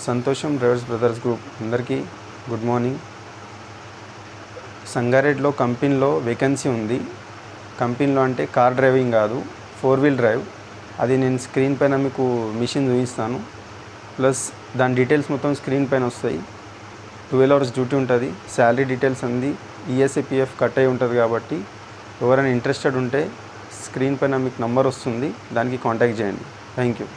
సంతోషం drivers brothers group అందరికీ good morning. సంగారెడ్డిలో కంపెనీలో వేకెన్సీ ఉంది. కంపెనీలో అంటే కార్ డ్రైవింగ్ కాదు, 4-wheel డ్రైవ్. అది నేను స్క్రీన్ పైన మీకు మిషన్ చూపిస్తాను. ప్లస్ దాని డీటెయిల్స్ మొత్తం స్క్రీన్ పైన వస్తాయి. 12 hours డ్యూటీ ఉంటుంది. శాలరీ డీటెయిల్స్ అంది ఈఎస్ఐ పిఎఫ్ కట్ అయి ఉంటుంది. కాబట్టి ఎవరైనా ఇంట్రెస్టెడ్ ఉంటే స్క్రీన్ పైన మీకు నంబర్ వస్తుంది, దానికి కాంటాక్ట్ చేయండి. Thank you.